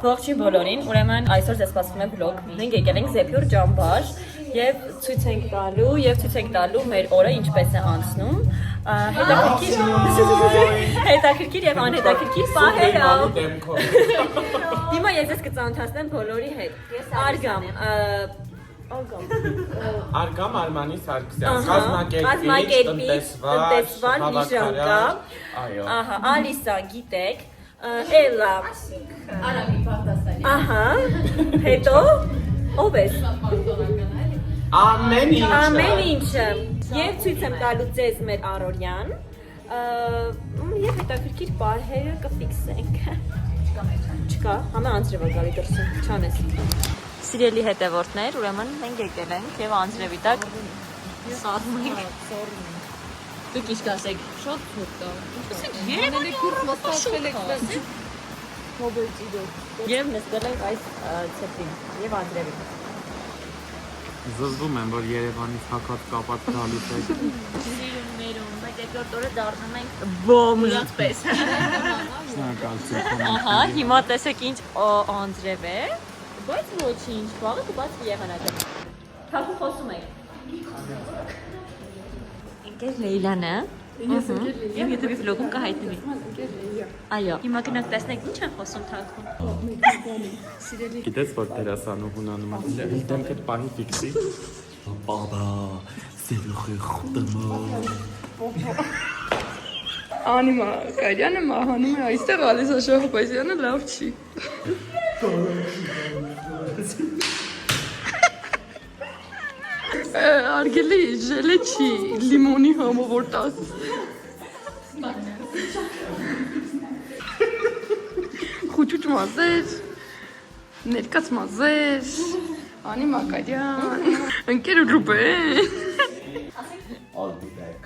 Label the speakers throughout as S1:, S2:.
S1: Ողջույն բոլորին, ուրեմն այսօր ձեզ սպասվում է վլոգ։ Մենք եկել ենք Զեփյուր ճամբար եւ ցույց ենք տալու մեր օրը ինչպես է անցնում։ Հետաքրքիր եւ անհետաքրքիր պահերով։ Հիմա ես կծանոթացնեմ բոլորի հետ։
S2: Արգամ Արմանի Սարգսյան, կազմակերպիչ, տնտեսվար,
S1: հավաքարար, ահա, Ալիսա, գիտեք, Էլլա,
S3: Արամի Բաղդասարյան,
S1: ահա, հետո, ով ես, ամեն ինչը, և ցույց եմ տալու ձեզ մեր առօրյան, և հետաքրքիր պահերը կֆիքսենք, չկա, համը անձրև է գալի դրսում, չանես, սիրելի հետևորդներ, ուրեմն մենք եկել ենք և անձրևի տակ սառում ենք, դուք ինչ կասեք,
S3: շատ թոք տա։
S1: Երևանի
S3: մոստաշել եք դասի։
S1: Եվ նստել ենք այս ցեպին և անձրևին։
S2: Զզվում եմ, որ Երևանից հակած կապած գալիս եք։
S1: Սիրում մերում, բայց երկրորդ օրը դառնում ենք բոմժ պես։
S2: Շնորհակալություն։
S1: Ահա, հիմա տեսեք ինչ անձրև է, բայց ոչինչ, վաղը կբացվի եղանակը։ Թաքու խոսում եք։ Ընկեր Լեյլանը։ Եվ YouTube-ի վլոգում կհայտնվի։ Այո, հիմա գնանք տեսնենք ինչ են խոսում թաքուն։
S2: Գիտես, որ դերասանուհուն անում է դեմքդ պահի ֆիքսի։ Բաբա, սերուխի խտմա։
S3: Անիմա Կարյանը մահանում է այստեղ Ալիսա Շահբազյանը լավ չի։ Արգելի ժելե չի, լիմոնի համը որ տաս։ Խուճուճ մազեր, ներկաց մազեր, Անի Մակարյան, ընկեր Ռուբեն։
S2: I'll be back։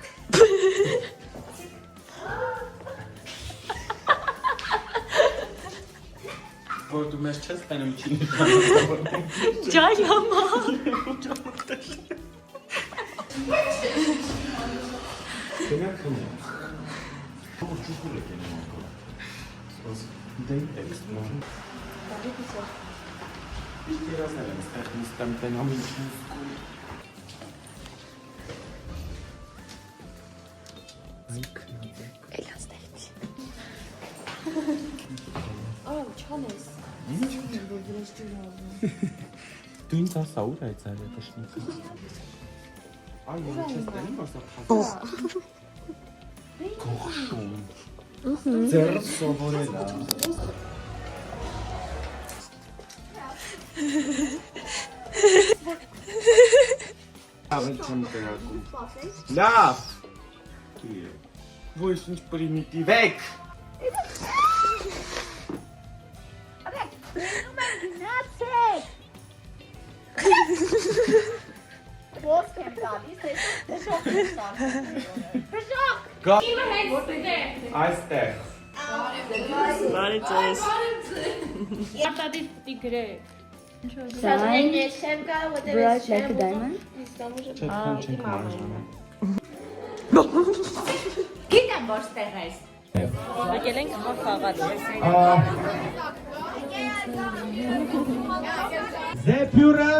S2: Որ դու մեզ չես տենում չի նկարում։
S1: Ջայ լամա։
S2: Գնանք խմենք։ Ո՞ր ճուկուլ եք ենում ակո։ Դե տեքստ մոն։ Երազներ եմ ստեղ նստեմ տենամ ինչն սկուլ։ Այք նադեք։
S1: Էլան ստեղից։ Չանես։
S2: Ինչ դու ինձ ասա ուր է ծայրը տշնիկը։ Այ ես չես տենում ասա փասա։ Կողշում։ Ձեր սովորելա։ Ավել չեմ կրակում։ Լավ։ Ոչ ինչ պրիմիտիվ եք։
S4: Ոսկ եմ տալիս, շոկ եմ սարդում։ Շոկ!
S2: Գա։
S4: Այստեղ։
S2: Այստեղ։
S1: Բարի ձեզ։
S3: Արտադիր պիտի գրեք։
S4: Շադրեն ես չեմ գա, ոտև ես չեմ
S2: Չեքան չենք մարժանը։
S4: Գիտեմ որ ստեղ ես։
S1: Եկել ենք խաղալ։
S5: Զեփյուրը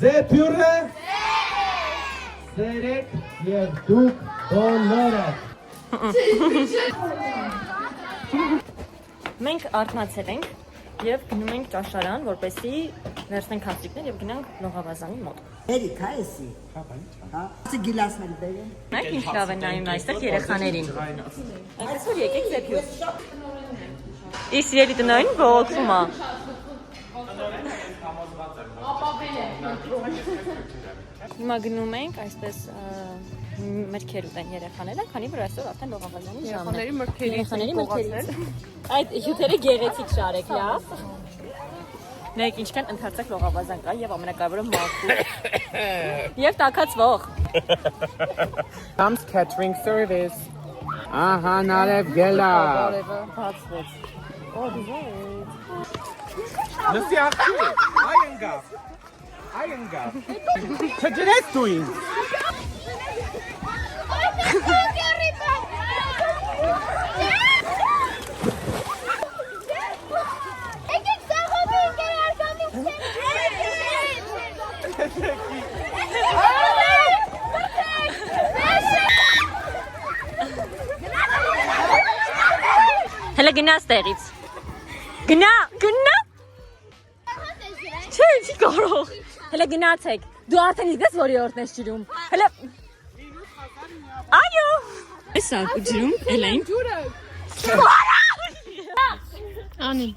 S5: Զեփյուրը Սերեք և դուք բոլորը
S1: Մենք արթնացել ենք և գնում ենք ճաշարան, որպեսզի վերցնենք հացիկներ և գնանք լողավազանի մոտ։
S6: Էրիկ, հա էսի։ Հա, ասի գիլասներ բերեմ։
S1: Մենք ինչ լավ են նայում այստեղ երեխաներին։ Այսօր եկեք Զեփյուր։ Իսկ սիրելի տնային բողոքվում է։ Հիմա գնում ենք այսպես մրգեր ուտեն երեխաները, քանի որ այսօր արդեն լողավազանի ժամն է։ Երեխաների մրգերի։ Այդ հյութերը գեղեցիկ շարեք, լավ։ Նայեք ինչքան ընդարձակ լողավազան կա եւ ամենակարևորը մաքուր։ Եվ տաքացվող։
S2: Comes catering service։ Ահա նարև գելա։
S1: Բարևը բացվեց։ Օ, դիզայն։
S2: Նսի աղջի, այ ընգա։ Չջրես դու ինձ։
S1: Հələ գնա ստեղից։ Գնա, գնա։ Չէ, չի կարող։ Հələ գնացեք։ Դու արդեն իդես որի օրտն ես ջրում։ Հələ Այո։ Էսա ջրում, հələ ինչ ջուրը։ Անի։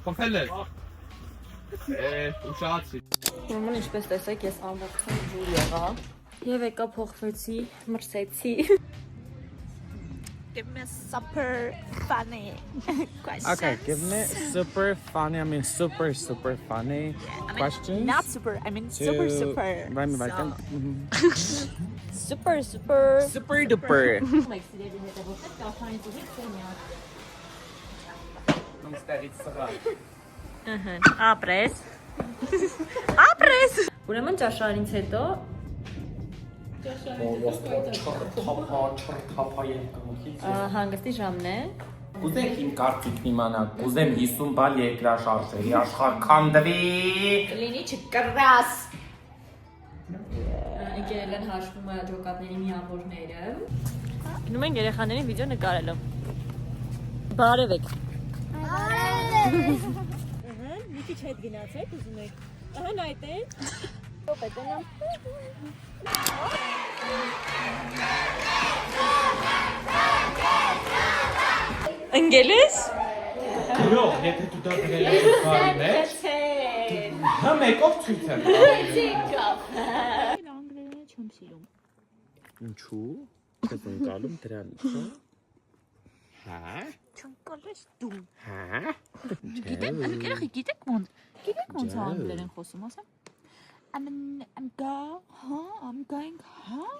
S2: Կոփել է։ Ուշացի։
S1: Ուրեմն ինչպես տեսեք, ես ամբողջովին ջուր եղա եւ եկա փոխվեցի, մրսեցի։
S7: Give me super funny questions.
S2: Okay, give me super funny, I mean super funny questions.
S7: Not super, I mean super.
S2: Right, me back.
S1: Super
S2: Super duper.
S1: Ապրես։ Ապրես։ Ուրեմն ճաշարից հետո հանգստի ժամն է։
S2: Կուզեմ իմ կարծիքն իմանալ, կուզեմ 50 բալ երկրաշարժերի աշխարհ քանդվի։
S7: Լինի չկրաս։
S1: Եկել են հաշվում ջոկատների միավորները։ Գնում են երեխաներին վիդեո նկարելու։ Բարևեք։ Մի քիչ հետ գնացեք, ուզում եք։ Ահա նայտեք։ Ո՞պետենամ։ Ընկել ես։
S2: Գրող, եթե դու դա դրել ես բարի մեջ։ Հա մեկով ցույց եմ։
S7: Անգլերենը չեմ սիրում։
S2: Ինչու՞։ Չես ընկալում դրանից, հա։ Հա։
S7: Չընկալես դու։
S2: Հա։
S7: Գիտեմ, երեխի գիտեք ոնց է անգլերեն խոսում, ասեմ։ I'm going home.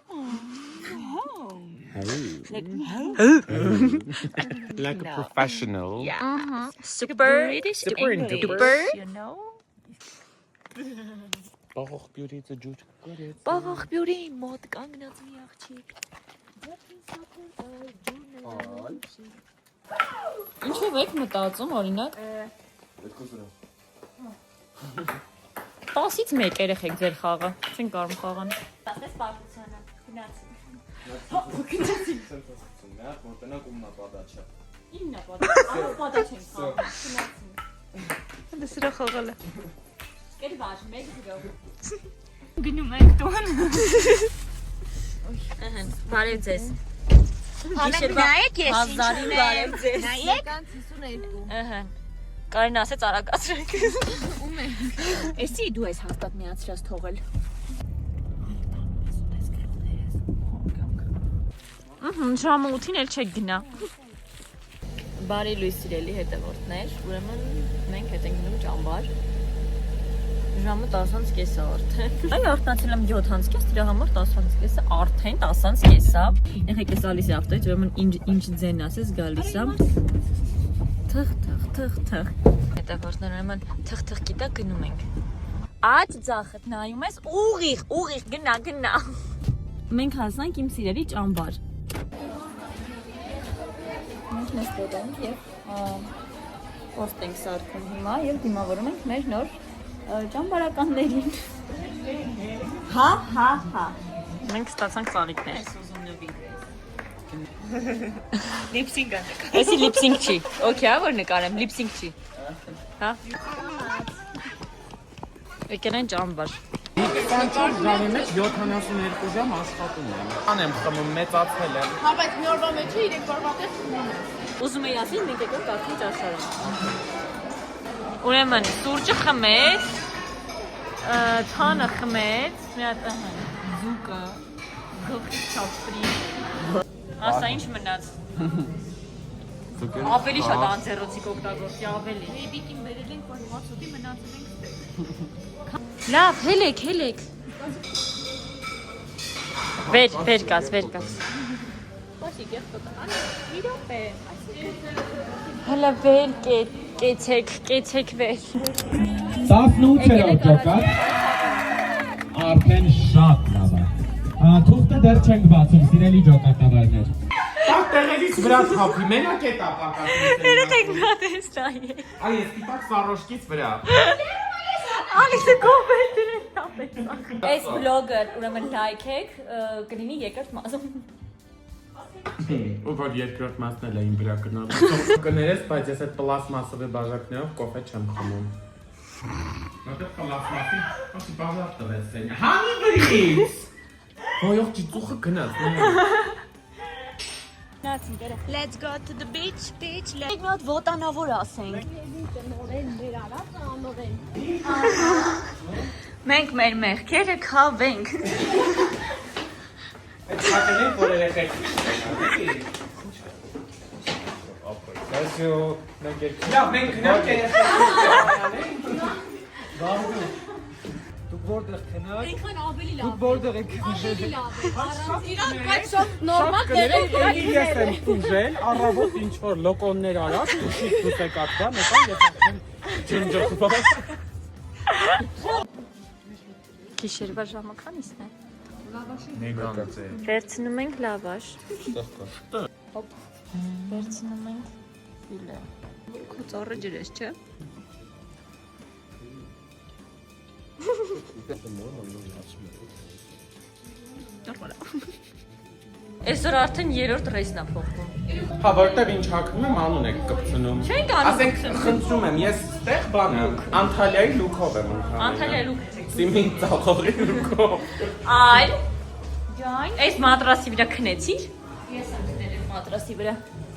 S2: Like a professional.
S7: Yeah.
S1: Super
S2: and
S1: duper.
S7: You know?
S2: Բաղող բյուրիցը ջուր կորեց։
S7: Բաղող բյուրի մոտ կանգնած մի աղջիկ։
S1: Ինչով եք մտածում, օրինակ։ 10-ից 1 երեխեք ձեր խաղը, չեն կարող խաղան։ Ասես պարտությունը, գնացին։
S2: Մոտենակ ումնա պատաչա։
S1: Իմնա պատաչ, պատաչ են խաղը, գնացին։
S3: Դա սրա խաղալը։
S1: Կեր վաշ, մեկ գրով։
S3: Գնում ենք տուն։
S1: Ահան, բարև ձեզ։
S7: Նայեք ես
S1: Հազարին բարև ձեզ։
S7: Նայեք։
S1: Ահան, Կարին ասեց արագացրեք։
S7: Էսի դու ես հաստատ միացրած թողել։
S1: Ժամը 8-ին էլ չեք գնա։ Բարի լույս սիրելի հետևորդներ, ուրեմն մենք հետ ենք գնում ճամբար։ Ժամը 10:30 արդեն։ Այ արթնացել եմ 7:30, դրա համար 10:30 արդեն 10:30։ Եղեք ես ալիս է ավտոյից, ուրեմն ինչ ձեն ասես գալիս է։ Թղ։ Հետևորդներ ուրեմն թղ գիտա գնում ենք։ Աջ ձախդ նայում ես ուղիղ գնա։ Մենք հասանք իմ սիրելի ճամբար։ Մենք նստել ենք եւ post ենք սարքում հիմա եւ դիմավորում ենք մեր նոր ճամբարականներին։ Հա։ Մենք ստացանք ծաղիկներ։
S3: Լիպսինգը։
S1: Էսի լիպսինգ չի։ Okay, որ նկարեմ, լիպսինգ չի։ Հա։ Եկել են ճամբար։
S2: 24 ժամի մեջ 72 ժամ աշխատում եմ։ Անեմ խմում մեծացել եմ։
S7: Հա, բայց մի օրվա մեջ է 3 օրվա տեղ խմում եմ։
S1: Ուզում էի ասել, մենք եկել կարգին ճաշարան։ Ուրեմն սուրճը խմեց, թանը խմեց, մի հատ զուկը, գլխի չափրի։ Ասա ինչ մնաց։ Ավելի շատ անձեռոցիկ օգտագործի, ավելի։
S7: Բեբիկին բերել ենք, որ հացոտի մնացել ենք ստեղ։
S1: Լավ, հելեք։ Վեր կաց։ Պասի գեղտոտ, անա, մի րոպե։ Հələ վեր կեցեք վեր։
S5: 18-րդ ջոկատ արդեն շատ լավ է։ Թուղթը դեռ չենք բացում, սիրելի ջոկատավարներ։
S2: Տակ տեղերից վրա թափի, մենակ է տապակացում։
S1: Երեխեք մի հատ էս նայեք։
S2: Այ ես պիտակ սարոշկից վրա։
S1: Ալիսը կողմեր դրել տապեց։ Այս բլոգը ուրեմն լայքեք, կլինի երկրորդ մասում։
S2: Ու որ երկրորդ մասն էլ է իմ վրա գնալ։ Կներես, բայց ես այդ պլաստմասովի բաժակներով կոֆե չեմ խմում։ Որտեղ պլաստմասի, ոսի բաժակ տվեց սենյա։ Հանի վրից։ Ոյող ճիծուխը գնաց։
S7: Let's go to the beach, beach. Let's go ոտանավոր ասենք։ Մենք մեր մեղքերը քավենք։
S2: Այդ հատելին որ երեխեք։ Այսօր մենք լավ մենք գնանք երեխեք։ Բաղու։ Դուք որտեղ քնած։
S1: Ինքն ավելի լավ։
S2: Դուք որտեղ եք։
S1: Ավելի լավ է։ Իրան բայց շատ նորմալ տեղում
S2: ես եմ ուժել, առավոտ ինչ որ լոկոններ արած, դուշի դուսեկատվա, մեկան ես եմ ջնջողվա։
S1: Գիշերվա ժամը քանիսն է։
S2: Մեգանց է։
S1: Վերցնում ենք լավաշ։ Հոպ։ Վերցնում ենք ֆիլե։
S3: Քո ծառը ջրես, չէ՞։
S1: Այսօր արդեն երրորդ ռեյսն է փոխվում։
S2: Հա, որտեղ ինչ հագնում եմ, անուն եք կպցնում։
S1: Չենք անում։
S2: Ասենք խնդրում եմ, ես ստեղ բան եմ, Անտալիայի լուքով եմ ընկնում։
S1: Անտալիա լուք։
S2: Սիմին ծաղողի լուքով։
S1: Այլ ջան, այս մատրասի վրա քնեցիր։ Ես եմ քնել այս մատրասի վրա։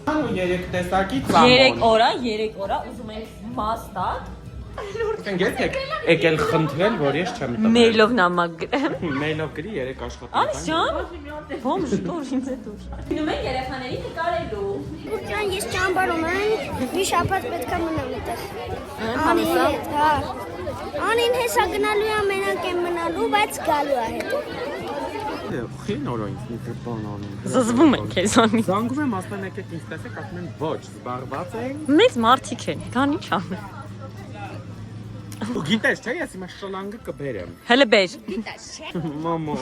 S2: Ու 3 տեսակի ծամոն։
S1: 3 օր, ուզում ենք մաստակ։
S2: Ես եկել խնդրել, որ ես չեմ տվել։
S1: Մեյլով նամակ գրեմ։
S2: Մեյլով գրի 3 աշխատանք։
S1: Անիս ջան, ո՞մ շտոր ինձ է դուր։ Գնում ենք երեխաների նկարելու։
S4: Ջան, ես ճամբար ունեմ, մի շաբաթ պետք է մնամ այդտեղ։
S1: Համեսա։
S4: Հա։ Անին հեսա գնալու է, մենակ եմ մնալու, բայց գալու է հետո։
S2: Խին օրոյից մի բան անում։
S1: Զզվում են քեզանից։
S2: Զանգում եմ, ասում եք ինձ տեսեք, ասում են ոչ, զբաղված են։
S1: Մեծ մարդիկ են, կան ինչ ան։
S2: Ու գիտես, չէ, ես հիմա շլանգը կբերեմ։
S1: Հələ բեր։
S2: Մամա։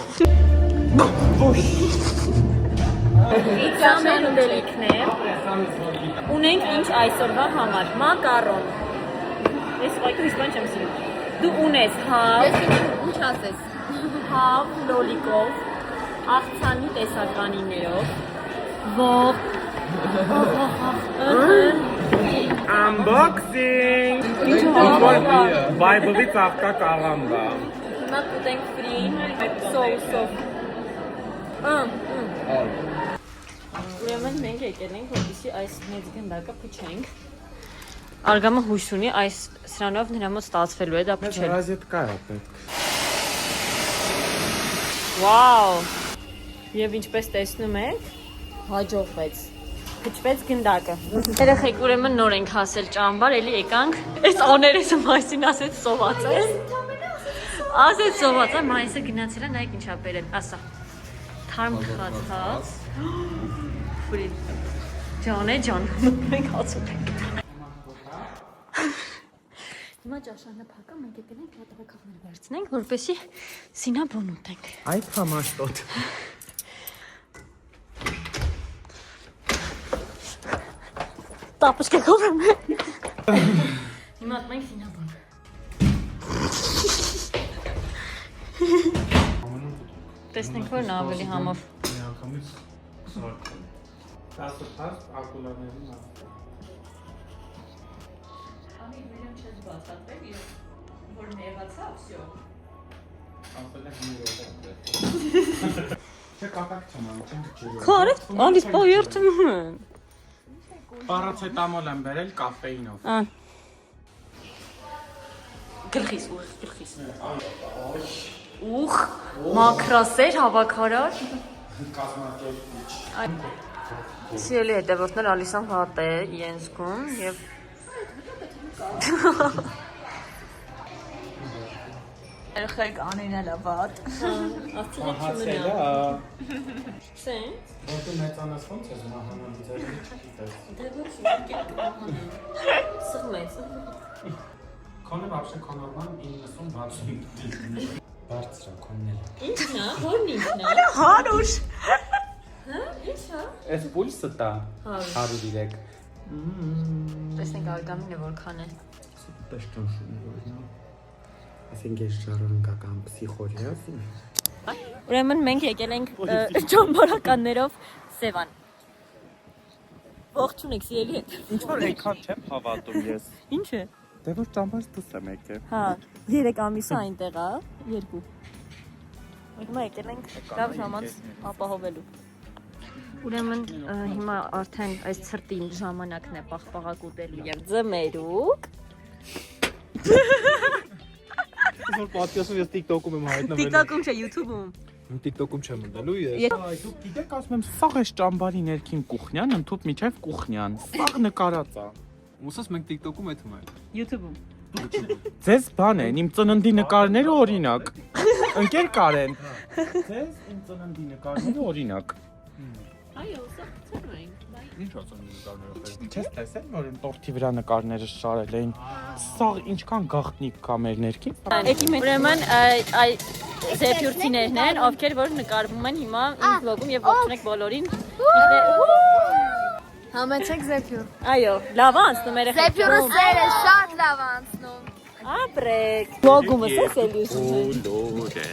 S1: Իցամեն ուտելիքներ։ Ունենք ինչ այսօրվա համար, մակարոն։ Ես ուղղակի իսպան չեմ սիրում։ Դու ունես հավ։ Ես ինչ ասես։ Հավ, լոլիկով, աղցանի տեսականիներով, ողջ,
S2: Unboxing։ Վայբովից աղկա կաղամ բա։
S1: հիմա կուտենք ֆրի սոուսով։ Ուրեմն մենք եկել ենք, որպեսզի այս մեծ գնդակը փչենք։ Արգամը հույս ունի այս սրանով նրա մոտ ստացվելու է դա փչել։
S2: Ռազետկա է պետք։
S1: Վաու։ Եվ ինչպես տեսնում եք, հաջողվեց։ Փչվեց գնդակը։ Երեխեք ուրեմն նոր ենք հասել ճամբար, էլի եկանք։ Այս աներեսը մայիսին ասեց սոված է։ Ասեց սոված է, մայիսը գնացել է, նայեք ինչա բերել, ասա։ Թարմ խացած։ Ֆրի։ Ջան է ջան, մենք հացում ենք։ Հիմա ճաշարանը փակա, մենք եկել ենք հատավակախներ վերցնենք, որպեսզի սինաբոն ուտենք։
S2: Այդ համաշտոտ։
S1: Տապուշկե կողմ է։ Հիմա մենք սինաբոն։ Տեսնենք որն ավելի համով։
S2: Միանգամից սարքում։ 10 փաստ ակուլաներին ա։
S1: Ամի վերում չես բացատրել, որ նեղացա, վсё։
S2: Ասել եք մի րոպե։ Չէ, կապակ չեմ անում, չեմ ջրում։
S1: Քարետ, ալիս պոյերտում են։
S2: Պարացետամոլ եմ բերել կաֆեինով։
S1: Գլխիս, գլխիս։ Ուխ, մակրասեր հավաքարար։ Սիրելի հետևորդներ, Ալիսան վատ է իրեն զգում և
S7: Երեխեք անենալա վատ։
S2: Հացել է։
S1: Սեն։
S2: Որ դու մեծանաս ոնց ես մահանան ձերին չգիտես։
S1: Դե ոչ, սղմեց։
S2: Քոնը вообще քոնորման 90-60 բարձր է քոննել։
S1: Ինչն է, որն ինչն է։
S3: Հարուշ։
S1: Հա, ինչ է։
S2: Այս պուլսը տա 103։
S1: Տեսնենք արգամինը որքան է։
S2: Պեշտոն շունը որն է։ Այս ասենք ես ժառանգական փսիխորի ասին։
S1: Ուրեմն մենք եկել ենք ճամբարականներով Սևան։ Ողջույն եք սիրելի հետ։
S8: Ինչ որ այնքան չեմ հավատում ես։
S1: Ինչ է։
S8: Դե որ ճամբարից դուրս եմ եկել։
S1: Հա, 3 ամիս այնտեղ է, 2։ Հիմա եկել ենք լավ ժամանց ապահովելու։ Ուրեմն հիմա արդեն այս ցրտին ժամանակն է պաղպաղակ ուտելու եւ ձմերուկ։
S8: Որ պատկասում ես TikTok-ում եմ հայտնվել։
S1: TikTok-ում չէ, YouTube-ում։
S8: TikTok-ում չեմ ընդելու ես։ Այ դուք գիտեք, ասում եմ, սաղ է ճամբարի ներքին կուխնյան, ընդհուպ միջև կուխնյան։ Սաղ նկարած է։ Ուսած մենք TikTok-ում էթում ենք։
S1: YouTube-ում։
S8: Ձեզ բան են, իմ ծննդի նկարները օրինակ։ Ընկեր Կարեն։ Ձեզ իմ ծննդի նկարները օրինակ։
S7: Այո, սա ցերվենք։
S8: Ինչ ասում նկարները։ Չես տեսել, որ այն տորթի վրա նկարները շարել էին։ Սաղ ինչքան գաղտնիք կա մեր ներքին։
S1: Եկի մենք ուրեմն այ զեփյուրցիներն են, ովքեր որ նկարվում են հիմա իմ վլոգում եւ ողջունեք բոլորին։
S4: Համեցեք Զեփյուր։
S1: Այո, լավ անցնում էր
S4: Զեփյուրը սերը շատ լավ անցնում։
S1: Ապրեք։ Վլոգումս էս էլի ուզում։
S8: Բոլորը։